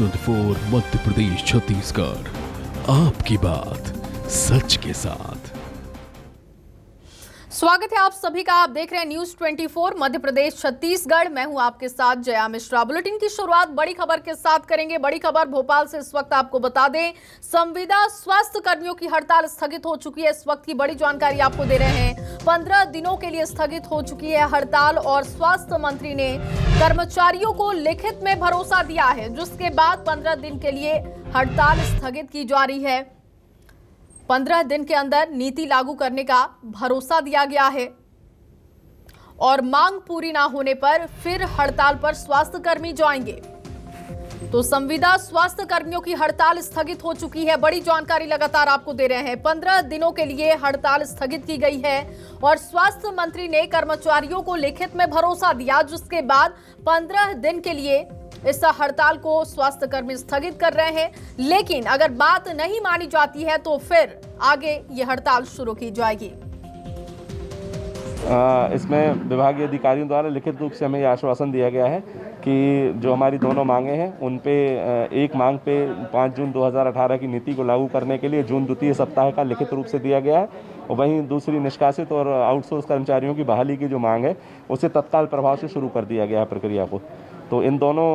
News 24 Madhya Pradesh Chhattisgarh, आपकी बात सच के साथ। स्वागत है आप सभी का। आप देख रहे हैं न्यूज़ 24 मध्य प्रदेश छत्तीसगढ़। मैं हूं आपके साथ जया मिश्रा। बुलेटिन की शुरुआत बड़ी खबर के साथ करेंगे। बड़ी खबर भोपाल से इस वक्त आपको बता दें, संविदा स्वास्थ्य कर्मियों की हड़ताल स्थगित हो चुकी है। इस वक्त की बड़ी जानकारी आपको दे रहे हैं। 15 दिनों के लिए स्थगित हो चुकी है हड़ताल और स्वास्थ्य मंत्री ने कर्मचारियों को लिखित में भरोसा दिया है, जिसके बाद 15 दिन के लिए हड़ताल स्थगित की जा रही है। 15 दिन के अंदर नीति लागू करने का भरोसा दिया गया है और मांग पूरी ना होने पर फिर हड़ताल पर स्वास्थ्य कर्मी जाएंगे। तो संविदा स्वास्थ्य कर्मियों की हड़ताल स्थगित हो चुकी है। बड़ी जानकारी लगातार आपको दे रहे हैं। 15 दिनों के लिए हड़ताल स्थगित की गई है और स्वास्थ्य मंत्री ने कर्मचारियों को लिखित में भरोसा दिया, जिसके बाद 15 दिन के लिए इस हड़ताल को स्वास्थ्य कर्मी स्थगित कर रहे हैं। लेकिन अगर बात नहीं मानी जाती है तो फिर आगे ये हड़ताल शुरू की जाएगी। इसमें विभागीय अधिकारियों द्वारा लिखित रूप से हमें यह आश्वासन दिया गया है कि जो हमारी दोनों मांगे हैं उन पे एक मांग पे 5 जून 2018 की नीति को लागू करने के लिए जून द्वितीय सप्ताह का लिखित रूप से दिया गया है, और वहीं दूसरी निष्कासित और आउटसोर्स कर्मचारियों की बहाली की जो मांग है उसे तत्काल प्रभाव से शुरू कर दिया गया है प्रक्रिया को। तो इन दोनों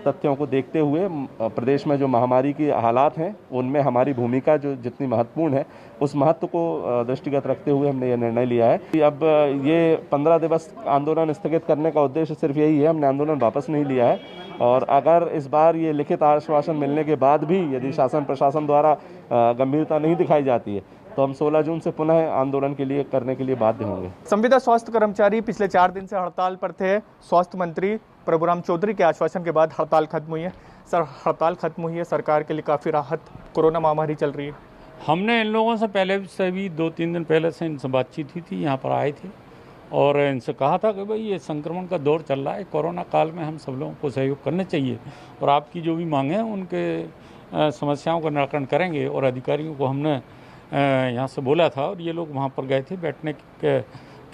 तथ्यों को देखते हुए प्रदेश में जो महामारी की हालात हैं उनमें हमारी भूमिका जो जितनी महत्वपूर्ण है उस महत्व को दृष्टिगत रखते हुए हमने यह निर्णय लिया है कि अब ये 15 दिवस आंदोलन स्थगित करने का उद्देश्य सिर्फ यही है। हमने आंदोलन वापस नहीं लिया है, और अगर इस बार ये लिखित आश्वासन मिलने के बाद भी यदि शासन प्रशासन द्वारा गंभीरता नहीं दिखाई जाती है तो हम 16 जून से पुनः आंदोलन के लिए करने के लिए बाध्य होंगे। संविदा स्वास्थ्य कर्मचारी पिछले 4 दिन से हड़ताल पर थे। स्वास्थ्य मंत्री प्रभुराम चौधरी के आश्वासन के बाद हड़ताल खत्म हुई है। सर, हड़ताल खत्म हुई है, सरकार के लिए काफ़ी राहत, कोरोना महामारी चल रही है। हमने इन लोगों से पहले से भी 2-3 दिन पहले से इनसे बातचीत हुई थी, यहाँ पर आए थे और इनसे कहा था कि भाई ये संक्रमण का दौर चल रहा है, कोरोना काल में हम सब लोगों को सहयोग करना चाहिए और आपकी जो भी मांग है उनके समस्याओं का निराकरण करेंगे। और अधिकारियों को हमने यहाँ से बोला था और ये लोग वहाँ पर गए थे बैठने के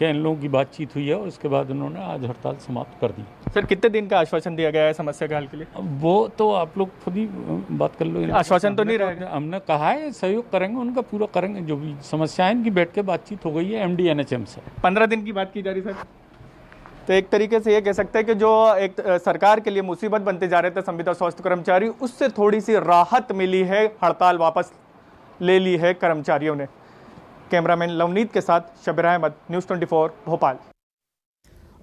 इन लोगों की बातचीत हुई है और उसके बाद उन्होंने आज हड़ताल समाप्त कर दी। सर, कितने दिन का आश्वासन दिया गया है समस्या के हल के लिए? वो तो आप लोग खुद ही बात कर लो। आश्वासन तो नहीं रहेगा? हमने कहा है सहयोग करेंगे, उनका पूरा करेंगे। जो भी समस्याएं इनकी बैठ के बातचीत हो गई है MD NHM से। 15 दिन की बात की जा रही सर, तो एक तरीके से ये कह सकते हैं कि जो एक सरकार के लिए मुसीबत बनते जा रहे थे संविदा स्वास्थ्य कर्मचारी, उससे थोड़ी सी राहत मिली है। हड़ताल वापस ले ली है कर्मचारियों ने। कैमरामैन लवनीत के साथ शबीर अहमद, न्यूज़ 24 भोपाल।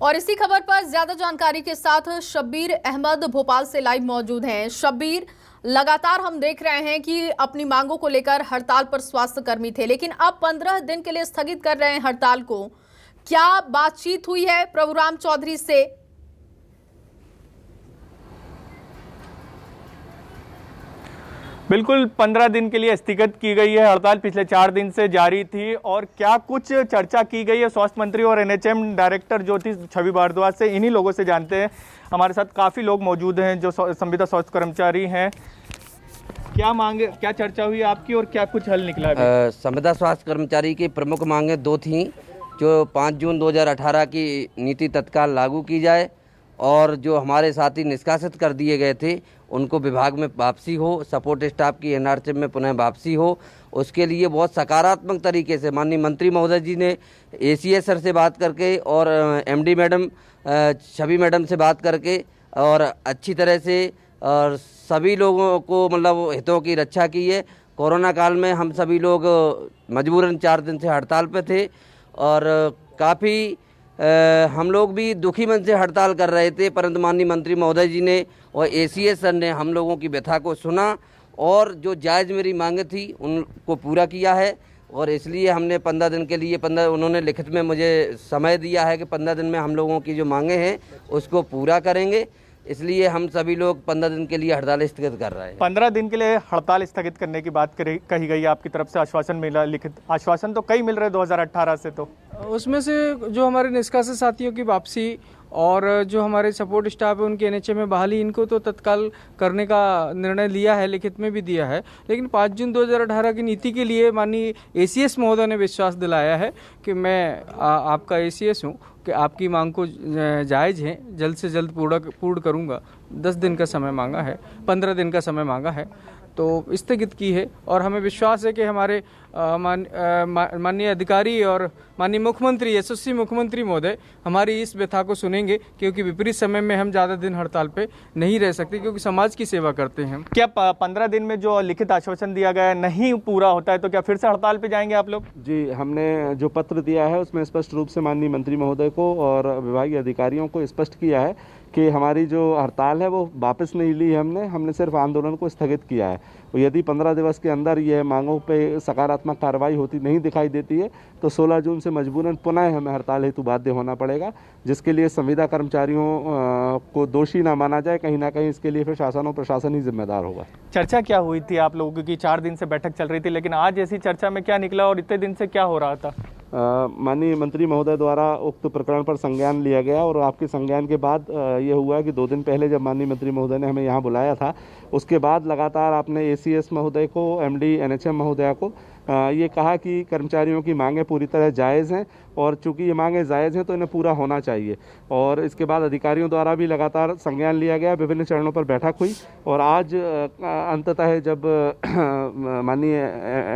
और इसी खबर पर ज्यादा जानकारी के साथ शबीर अहमद भोपाल से लाइव मौजूद हैं। शबीर, लगातार हम देख रहे हैं कि अपनी मांगों को लेकर हड़ताल पर स्वास्थ्य कर्मी थे, लेकिन अब 15 दिन के लिए स्थगित कर रहे हैं हड़ताल को। क्या बातचीत हुई है प्रभुराम चौधरी से? बिल्कुल, 15 दिन के लिए स्थगित की गई है हड़ताल। पिछले 4 दिन से जारी थी और क्या कुछ चर्चा की गई है स्वास्थ्य मंत्री और NHM डायरेक्टर जो थी छवि भारद्वाज से, इन्हीं लोगों से जानते हैं। हमारे साथ काफ़ी लोग मौजूद हैं जो संविदा स्वास्थ्य कर्मचारी हैं। क्या मांगे, क्या चर्चा हुई आपकी और क्या कुछ हल निकला? संविदा स्वास्थ्य कर्मचारी की प्रमुख मांगें 2 थीं, जो 5 जून 2018 की नीति तत्काल लागू की जाए और जो हमारे साथी निष्कासित कर दिए गए थे उनको विभाग में वापसी हो, सपोर्ट स्टाफ की NRCM में पुनः वापसी हो। उसके लिए बहुत सकारात्मक तरीके से माननीय मंत्री महोदय जी ने ACS सर से बात करके और MD मैडम छवि मैडम से बात करके और अच्छी तरह से और सभी लोगों को मतलब हितों की रक्षा की है। कोरोना काल में हम सभी लोग मजबूरन 4 दिन से हड़ताल पे थे और काफ़ी हम लोग भी दुखी मन से हड़ताल कर रहे थे, परंतु माननीय मंत्री महोदय जी ने और ACS सर ने हम लोगों की व्यथा को सुना और जो जायज़ मेरी मांगे थी उनको पूरा किया है। और इसलिए हमने 15 दिन के लिए उन्होंने लिखित में मुझे समय दिया है कि 15 दिन में हम लोगों की जो मांगे हैं उसको पूरा करेंगे। इसलिए हम सभी लोग 15 दिन के लिए हड़ताल स्थगित कर रहे हैं। 15 दिन के लिए हड़ताल स्थगित करने की बात कही गई है आपकी तरफ से, आश्वासन मिला, लिखित आश्वासन तो कई मिल रहे 2018 से, तो उसमें से जो हमारे निष्कासित साथियों की वापसी और जो हमारे सपोर्ट स्टाफ है उनके NHM में बहाली, इनको तो तत्काल करने का निर्णय लिया है, लिखित में भी दिया है। लेकिन 5 जून 2018 की नीति के लिए माननीय ACS महोदय ने विश्वास दिलाया है कि मैं आपका ACS हूँ कि आपकी मांग को जायज़ है जल्द से जल्द पूर्ण करूँगा। 10 दिन का समय मांगा है, 15 दिन का समय मांगा है, तो स्थगित की है। और हमें विश्वास है कि हमारे माननीय अधिकारी और माननीय मुख्यमंत्री, यशस्वी मुख्यमंत्री महोदय हमारी इस व्यथा को सुनेंगे, क्योंकि विपरीत समय में हम ज़्यादा दिन हड़ताल पे नहीं रह सकते, क्योंकि समाज की सेवा करते हैं। क्या 15 दिन में जो लिखित आश्वासन दिया गया है नहीं पूरा होता है तो क्या फिर से हड़ताल पे जाएंगे आप लोग? जी, हमने जो पत्र दिया है उसमें स्पष्ट रूप से माननीय मंत्री महोदय को और विभागीय अधिकारियों को स्पष्ट किया है कि हमारी जो हड़ताल है वो वापस नहीं ली है हमने सिर्फ आंदोलन को स्थगित किया है। और यदि 15 दिवस के अंदर यह मांगों पे सकारात्मक कार्रवाई होती नहीं दिखाई देती है तो 16 जून से मजबूरन पुनः हमें हड़ताल हेतु बाध्य होना पड़ेगा, जिसके लिए संविदा कर्मचारियों को दोषी ना माना जाए। कहीं ना कहीं इसके लिए फिर शासन और प्रशासन ही जिम्मेदार होगा। चर्चा क्या हुई थी आप लोगों की? 4 दिन से बैठक चल रही थी, लेकिन आज ऐसी चर्चा में क्या निकला और इतने दिन से क्या हो रहा था? माननीय मंत्री महोदय द्वारा उक्त प्रकरण पर संज्ञान लिया गया और आपके संज्ञान के बाद ये हुआ कि 2 दिन पहले जब माननीय मंत्री महोदय ने हमें यहाँ बुलाया था, उसके बाद लगातार आपने एसीएस महोदय को, एमडी एनएचएम महोदया को ये कहा कि कर्मचारियों की मांगें पूरी तरह जायज़ हैं और चूंकि ये मांगें जायज़ हैं तो इन्हें पूरा होना चाहिए। और इसके बाद अधिकारियों द्वारा भी लगातार संज्ञान लिया गया, विभिन्न चरणों पर बैठक हुई और आज अंततः जब माननीय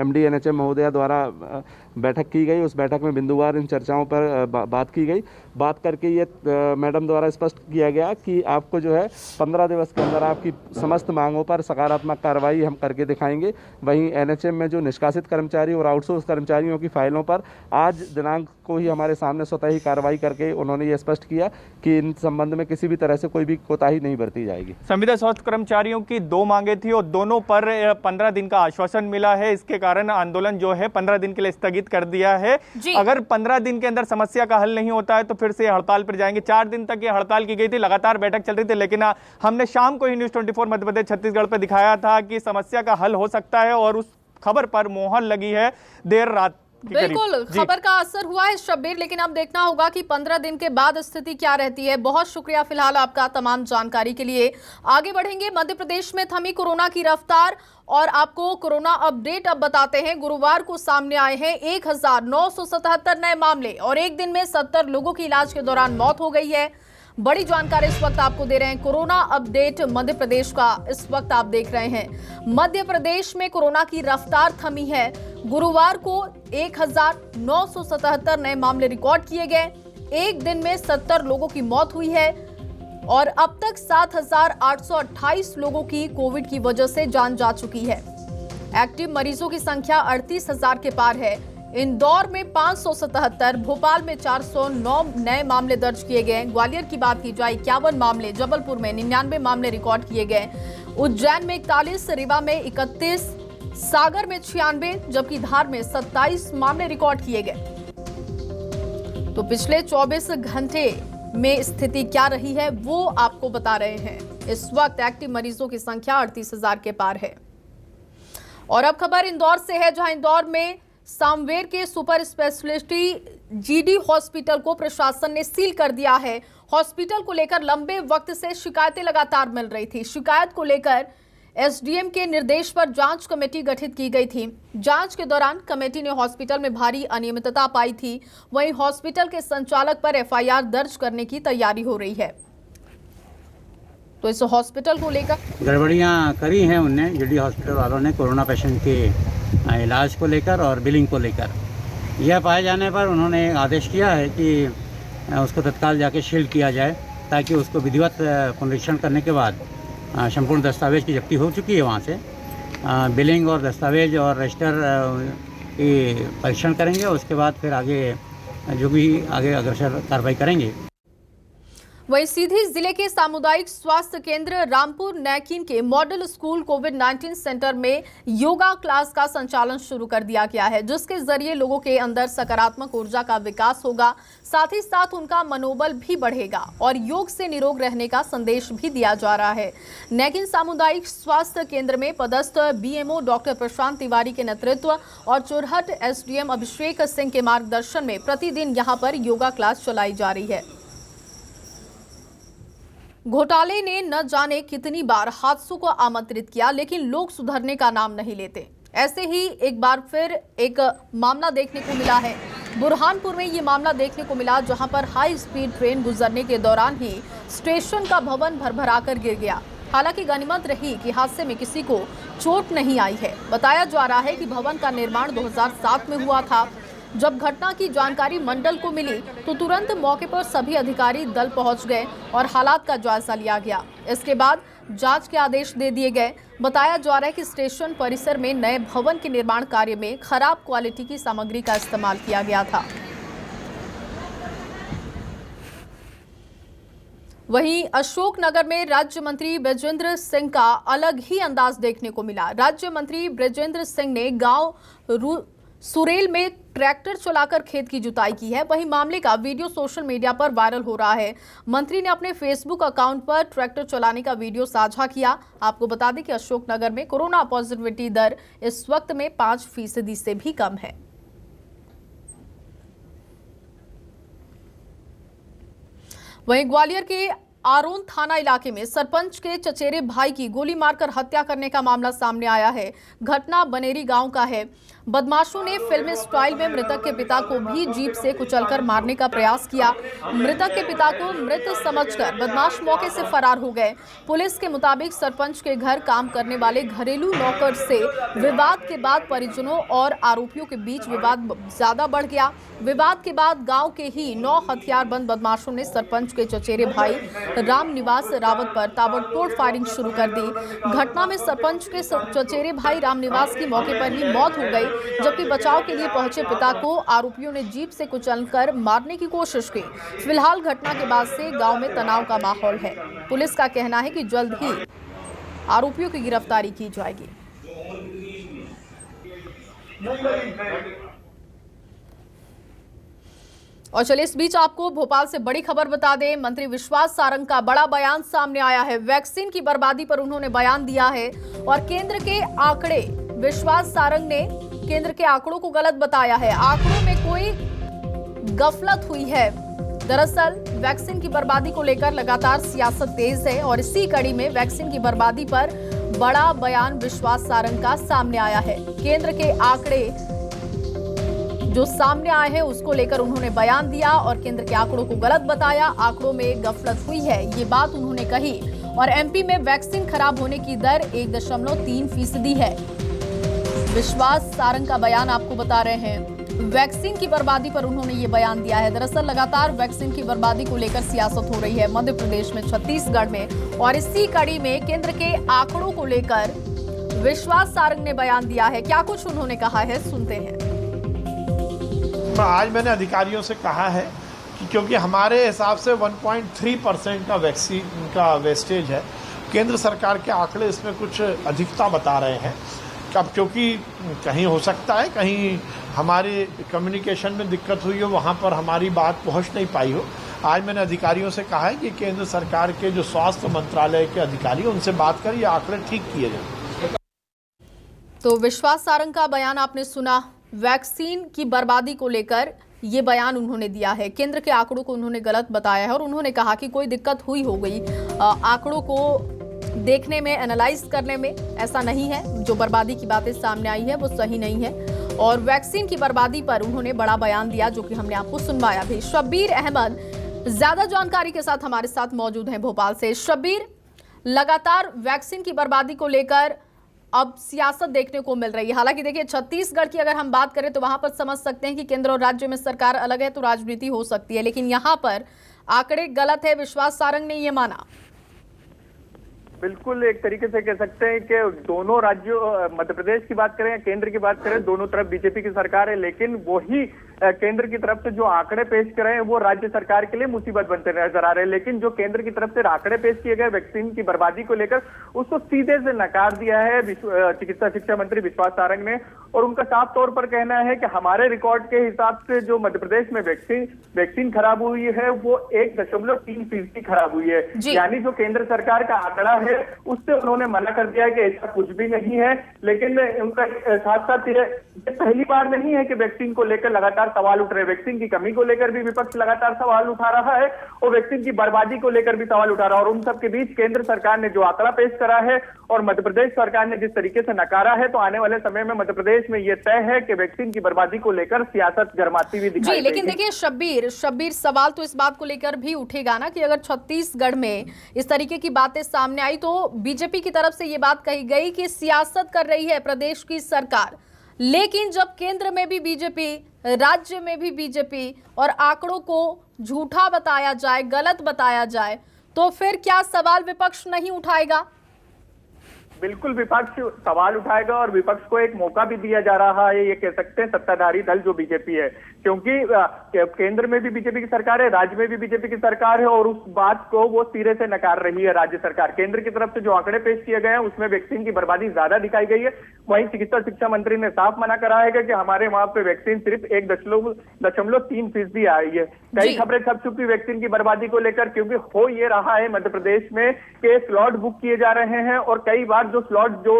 एमडी एनएचएम महोदया द्वारा बैठक की गई, उस बैठक में बिंदुवार इन चर्चाओं पर बात की गई। बात करके ये मैडम द्वारा स्पष्ट किया गया कि आपको जो है 15 दिवस के अंदर आपकी समस्त मांगों पर सकारात्मक कार्रवाई हम करके दिखाएंगे। वहीं एनएचएम में जो निष्कासित कर्मचारी और आउटसोर्स कर्मचारियों की फाइलों पर आज दिनांक को ही हमारे सामने स्वतः ही कार्रवाई करके उन्होंने ये स्पष्ट किया कि इन संबंध में किसी भी तरह से कोई भी कोताही नहीं बरती जाएगी। संविदा स्वास्थ्य कर्मचारियों की 2 मांगे थी और दोनों पर 15 दिन का आश्वासन मिला है। इसके कारण आंदोलन जो है 15 दिन के लिए स्थगित कर दिया है। अगर 15 दिन के अंदर समस्या का हल नहीं होता है तो फिर से हड़ताल पर जाएंगे। 4 दिन तक ये हड़ताल की गई थी, लगातार बैठक चल रही थी, लेकिन हमने शाम को ही न्यूज़ 24 मध्य प्रदेश छत्तीसगढ़ पर दिखाया था कि समस्या का हल हो सकता है और उस खबर पर मोहर लगी है देर रात। बिल्कुल, खबर का असर हुआ है शब्बीर, लेकिन अब देखना होगा कि 15 दिन के बाद स्थिति क्या रहती है। बहुत शुक्रिया फिलहाल आपका तमाम जानकारी के लिए। आगे बढ़ेंगे, मध्य प्रदेश में थमी कोरोना की रफ्तार और आपको कोरोना अपडेट अब बताते हैं। गुरुवार को सामने आए हैं 1977 नए मामले और एक दिन में 70 लोगों की इलाज के दौरान मौत हो गई है। बड़ी जानकारी इस वक्त आपको दे रहे हैं, कोरोना अपडेट मध्य प्रदेश का इस वक्त आप देख रहे हैं। मध्य प्रदेश में कोरोना की रफ्तार थमी है। गुरुवार को 1977 नए मामले रिकॉर्ड किए गए, एक दिन में 70 लोगों की मौत हुई है और अब तक 7,828 लोगों की कोविड की वजह से जान जा चुकी है। एक्टिव मरीजों की संख्या 38,000 के पार है। इंदौर में 577, भोपाल में 409 नए मामले दर्ज किए गए। ग्वालियर की बात की जाए 51 मामले, जबलपुर में 99 मामले रिकॉर्ड किए गए, उज्जैन में 41, रीवा में 31, सागर में 96, जबकि धार में 27 मामले रिकॉर्ड किए गए। तो पिछले 24 घंटे में स्थिति क्या रही है वो आपको बता रहे हैं। इस वक्त एक्टिव मरीजों की संख्या 38,000 के पार है। और अब खबर इंदौर से है, जहां इंदौर में सामवेर के सुपर स्पेशलिटी जीडी हॉस्पिटल को प्रशासन ने सील कर दिया है। हॉस्पिटल को लेकर लंबे वक्त से शिकायतें लगातार मिल रही थी। शिकायत को लेकर एसडीएम के निर्देश पर जांच कमेटी गठित की गई थी। जांच के दौरान कमेटी ने हॉस्पिटल में भारी अनियमितता पाई थी। वहीं हॉस्पिटल के संचालक पर एफआईआर दर्ज करने की तैयारी हो रही है। तो इस हॉस्पिटल को लेकर गड़बड़ियाँ करी हैं उनने, जीडी हॉस्पिटल वालों ने, कोरोना पेशेंट के इलाज को लेकर और बिलिंग को लेकर। यह पाए जाने पर उन्होंने आदेश किया है कि उसको तत्काल जाके शील्ड किया जाए, ताकि उसको विधिवत पुनरीक्षण करने के बाद संपूर्ण दस्तावेज की जब्ती हो चुकी है वहाँ से, बिलिंग और दस्तावेज और रजिस्टर की परीक्षण करेंगे। उसके बाद फिर आगे जो भी आगे अग्रसर कार्रवाई करेंगे। वहीं सीधी जिले के सामुदायिक स्वास्थ्य केंद्र रामपुर नैकिन के मॉडल स्कूल कोविड-19 सेंटर में योगा क्लास का संचालन शुरू कर दिया गया है, जिसके जरिए लोगों के अंदर सकारात्मक ऊर्जा का विकास होगा, साथ ही साथ उनका मनोबल भी बढ़ेगा और योग से निरोग रहने का संदेश भी दिया जा रहा है। नैकिन सामुदायिक स्वास्थ्य केंद्र में पदस्थ बीएमओ डॉक्टर प्रशांत तिवारी के नेतृत्व और चुरहट एसडीएम अभिषेक सिंह के मार्गदर्शन में प्रतिदिन यहां पर योगा क्लास चलाई जा रही है। घोटाले ने न जाने कितनी बार हादसों को आमंत्रित किया, लेकिन लोग सुधरने का नाम नहीं लेते। ऐसे ही एक बार फिर एक मामला देखने को मिला है। बुरहानपुर में ये मामला देखने को मिला, जहां पर हाई स्पीड ट्रेन गुजरने के दौरान ही स्टेशन का भवन भरभराकर गिर गया। हालांकि गनीमत रही कि हादसे में किसी को चोट नहीं आई है। बताया जा रहा है कि भवन का निर्माण 2007 में हुआ था। जब घटना की जानकारी मंडल को मिली तो तुरंत मौके पर सभी अधिकारी दल पहुंच गए और हालात का जायजा लिया गया। इसके बाद जांच के आदेश दे दिए गए। बताया जा रहा है कि स्टेशन परिसर में नए भवन के निर्माण कार्य में खराब क्वालिटी की सामग्री का इस्तेमाल किया गया था। वहीं अशोकनगर में राज्य मंत्री बृजेंद्र सिंह का अलग ही अंदाज देखने को मिला। राज्य मंत्री बृजेंद्र सिंह ने गांव सुरेल में ट्रैक्टर चलाकर खेत की जुताई की है। वहीं मामले का वीडियो सोशल मीडिया पर वायरल हो रहा है। मंत्री ने अपने फेसबुक अकाउंट पर ट्रैक्टर चलाने का वीडियो साझा किया। आपको बता दें कि अशोकनगर में कोरोना पॉजिटिविटी दर इस वक्त में 5% से भी कम है। वहीं ग्वालियर के आरोन थाना इलाके में सरपंच के चचेरे भाई की गोली मारकर हत्या करने का मामला सामने आया है। घटना बनेरी गांव का है। बदमाशों ने फिल्मी स्टाइल में मृतक के पिता को भी जीप से कुचलकर मारने का प्रयास किया। मृतक के पिता को मृत समझकर बदमाश मौके से फरार हो गए। पुलिस के मुताबिक सरपंच के घर काम करने वाले घरेलू नौकर से विवाद के बाद परिजनों और आरोपियों के बीच विवाद ज्यादा बढ़ गया। विवाद के बाद गांव के ही 9 हथियारबंद बदमाशों ने सरपंच के चचेरे भाई रामनिवास रावत पर ताबड़तोड़ फायरिंग शुरू कर दी। घटना में सरपंच के चचेरे भाई रामनिवास की मौके पर ही मौत हो गई, जबकि बचाव के लिए पहुंचे पिता को आरोपियों ने जीप से कुचलकर मारने की कोशिश की। फिलहाल घटना के बाद से गांव में तनाव का माहौल है। पुलिस का कहना है कि जल्द ही आरोपियों की गिरफ्तारी की जाएगी। और चलिए इस बीच आपको भोपाल से बड़ी खबर बता दें। मंत्री विश्वास सारंग का बड़ा बयान सामने आया है। वैक्सीन की बर्बादी पर उन्होंने बयान दिया है और केंद्र के आंकड़े, विश्वास सारंग ने केंद्र के आंकड़ों को गलत बताया है। आंकड़ों में कोई गफलत हुई है। दरअसल वैक्सीन की बर्बादी को लेकर लगातार सियासत तेज है और इसी कड़ी में वैक्सीन की बर्बादी पर बड़ा बयान विश्वास सारंग का सामने आया है। केंद्र के आंकड़े जो सामने आए हैं उसको लेकर उन्होंने बयान दिया और केंद्र के आंकड़ों को गलत बताया। आंकड़ों में गफलत हुई है, ये बात उन्होंने कही। और एमपी में वैक्सीन खराब होने की दर 1.3% है। विश्वास सारंग का बयान आपको बता रहे हैं। वैक्सीन की बर्बादी पर उन्होंने ये बयान दिया है। दरअसल लगातार वैक्सीन की बर्बादी को लेकर सियासत हो रही है मध्य प्रदेश में, छत्तीसगढ़ में, और इसी कड़ी में केंद्र के आंकड़ों को लेकर विश्वास सारंग ने बयान दिया है। क्या कुछ उन्होंने कहा है, सुनते हैं। आज मैंने अधिकारियों से कहा है कि क्योंकि हमारे हिसाब से 1.3% का वैक्सीन का वेस्टेज है, केंद्र सरकार के आंकड़े इसमें कुछ अधिकता बता रहे हैं। अब क्योंकि कहीं हो सकता है कहीं हमारी कम्युनिकेशन में दिक्कत हुई हो, वहाँ पर हमारी बात पहुँच नहीं पाई हो। आज मैंने अधिकारियों से कहा है कि केंद्र सरकार के जो स्वास्थ्य मंत्रालय के अधिकारी उनसे बात कर ये आंकड़े ठीक किए जाए। तो विश्वास सारंग का बयान आपने सुना। वैक्सीन की बर्बादी को लेकर ये बयान उन्होंने दिया है। केंद्र के आंकड़ों को उन्होंने गलत बताया है और उन्होंने कहा कि कोई दिक्कत हुई हो गई आंकड़ों को देखने में, एनालाइज करने में। ऐसा नहीं है, जो बर्बादी की बातें सामने आई है वो सही नहीं है। और वैक्सीन की बर्बादी पर उन्होंने बड़ा बयान दिया, जो कि हमने आपको सुनवाया भी। शब्बीर अहमद ज्यादा जानकारी के साथ हमारे साथ मौजूद हैं भोपाल से। शब्बीर, लगातार वैक्सीन की बर्बादी को लेकर अब सियासत देखने को मिल रही है। हालांकि देखिए, छत्तीसगढ़ की अगर हम बात करें तो वहां पर समझ सकते हैं कि केंद्र और राज्य में सरकार अलग है तो राजनीति हो सकती है, लेकिन यहां पर आंकड़े गलत है, विश्वास सारंग ने ये माना। बिल्कुल, एक तरीके से कह सकते हैं कि दोनों राज्यों, मध्य प्रदेश की बात करें या केंद्र की बात करें, दोनों तरफ बीजेपी की सरकार है, लेकिन वही केंद्र की तरफ से जो आंकड़े पेश कर रहे हैं वो राज्य सरकार के लिए मुसीबत बनते नजर आ रहे हैं। लेकिन जो केंद्र की तरफ से आंकड़े पेश किए गए वैक्सीन की बर्बादी को लेकर, उसको सीधे से नकार दिया है चिकित्सा शिक्षा मंत्री विश्वास सारंग ने। और उनका साफ तौर पर कहना है कि हमारे रिकॉर्ड के हिसाब से जो मध्य प्रदेश में वैक्सीन खराब हुई है वो 1.3% खराब हुई है। यानी जो केंद्र सरकार का आंकड़ा है उससे उन्होंने मना कर दिया कि ऐसा कुछ भी नहीं है। लेकिन उनका साथ साथ ये पहली बार नहीं है कि वैक्सीन को लेकर लगातार लगातार सवाल उठ रहे हैं। वैक्सीन की कमी को लेकर भी विपक्ष लगातार सवाल उठा रहा है और वैक्सीन की बर्बादी को लेकर भी सवाल उठा रहा है। और उन सबके बीच केंद्र सरकार ने जो आंकड़ा पेश करा है और मध्य प्रदेश सरकार ने जिस तरीके से नकारा है, तो आने वाले समय में मध्य प्रदेश में यह तय है कि वैक्सीन की बर्बादी को लेकर सियासत गर्माती हुई दिखाई जी, लेकिन देखिए शब्बीर सवाल तो इस बात को लेकर भी उठेगा ना कि अगर छत्तीसगढ़ में इस तरीके की बातें सामने आई तो बीजेपी की तरफ से ये बात कही गई कि सियासत कर रही है प्रदेश की सरकार, लेकिन जब केंद्र में भी बीजेपी, राज्य में भी बीजेपी और आंकड़ों को झूठा बताया जाए, गलत बताया जाए, तो फिर क्या सवाल विपक्ष नहीं उठाएगा? बिल्कुल विपक्ष सवाल उठाएगा और विपक्ष को एक मौका भी दिया जा रहा है, ये कह सकते हैं सत्ताधारी दल जो बीजेपी है, क्योंकि केंद्र में भी बीजेपी की सरकार है, राज्य में भी बीजेपी की सरकार है और उस बात को वो सिरे से नकार रही है राज्य सरकार। केंद्र की तरफ से जो आंकड़े पेश किए गए हैं उसमें वैक्सीन की बर्बादी ज्यादा दिखाई गई है। वहीं चिकित्सा शिक्षा मंत्री ने साफ मना करा है कि हमारे वहां पे वैक्सीन सिर्फ 1.3% आई है। कई खबरें छप चुकी वैक्सीन की बर्बादी को लेकर, क्योंकि हो ये रहा है मध्य प्रदेश में के स्लॉट बुक किए जा रहे हैं और कई बार जो स्लॉट जो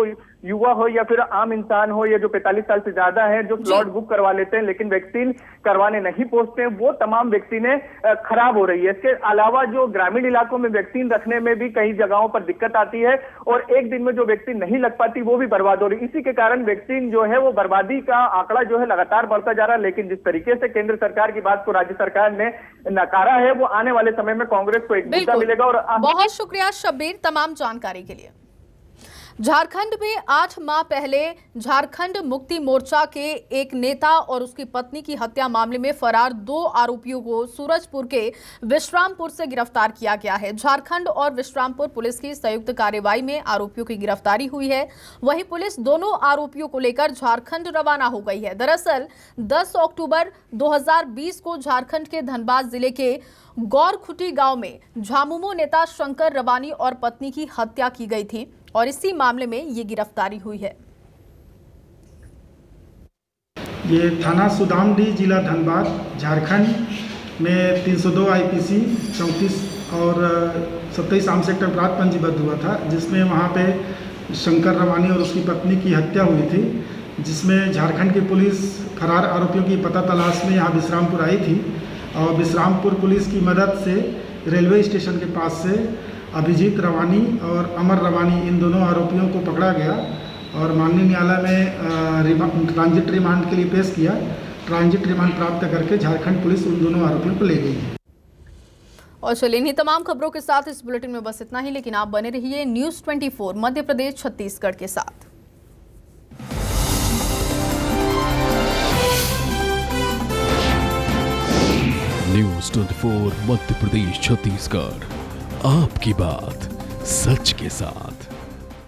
युवा हो या फिर आम इंसान हो या जो 45 साल से ज्यादा है जो स्लॉट बुक करवा लेते हैं लेकिन वैक्सीन करवाने नहीं पहुंचते हैं, वो तमाम वैक्सीनें खराब हो रही है। इसके अलावा जो ग्रामीण इलाकों में वैक्सीन रखने में भी कई जगहों पर दिक्कत आती है और एक दिन में जो वैक्सीन नहीं लग पाती वो भी बर्बाद हो रही है। इसी के कारण वैक्सीन जो है वो बर्बादी का आंकड़ा जो है लगातार बढ़ता जा रहा है। लेकिन जिस तरीके से केंद्र सरकार की बात को राज्य सरकार ने नकारा है, वो आने वाले समय में कांग्रेस को एक मुद्दा मिलेगा। और बहुत शुक्रिया शब्बीर तमाम जानकारी के लिए। झारखंड में 8 माह पहले झारखंड मुक्ति मोर्चा के एक नेता और उसकी पत्नी की हत्या मामले में फरार 2 आरोपियों को सूरजपुर के विश्रामपुर से गिरफ्तार किया गया है। झारखंड और विश्रामपुर पुलिस की संयुक्त कार्रवाई में आरोपियों की गिरफ्तारी हुई है। वहीं पुलिस दोनों आरोपियों को लेकर झारखंड रवाना हो गई है। दरअसल 10 अक्टूबर 2020 को झारखंड के धनबाद जिले के गौरखुटी गांव में झामुमो नेता शंकर रवानी और पत्नी की हत्या की गई थी और इसी मामले में ये गिरफ्तारी हुई है। ये थाना सुदामडी जिला धनबाद झारखंड में 302 आईपीसी 34 और 27 आम सेक्टर अपराध पंजीबद्ध हुआ था, जिसमें वहाँ पे शंकर रवानी और उसकी पत्नी की हत्या हुई थी, जिसमें झारखंड की पुलिस फरार आरोपियों की पता तलाश में यहाँ विश्रामपुर आई थी और विश्रामपुर पुलिस की मदद से रेलवे स्टेशन के पास से अभिजीत रवानी और अमर रवानी इन दोनों आरोपियों को पकड़ा गया और माननीय न्यायालय में ट्रांजिट रिमांड के लिए पेश किया। ट्रांजिट रिमांड प्राप्त करके झारखंड पुलिस उन दोनों आरोपियों को ले गई है। और चलिए इन्हीं तमाम खबरों के साथ इस बुलेटिन में बस इतना ही, लेकिन आप बने रहिए न्यूज़ 24 मध्य प्रदेश छत्तीसगढ़ के साथ। न्यूज़ 24 मध्य प्रदेश छत्तीसगढ़, आपकी बात सच के साथ।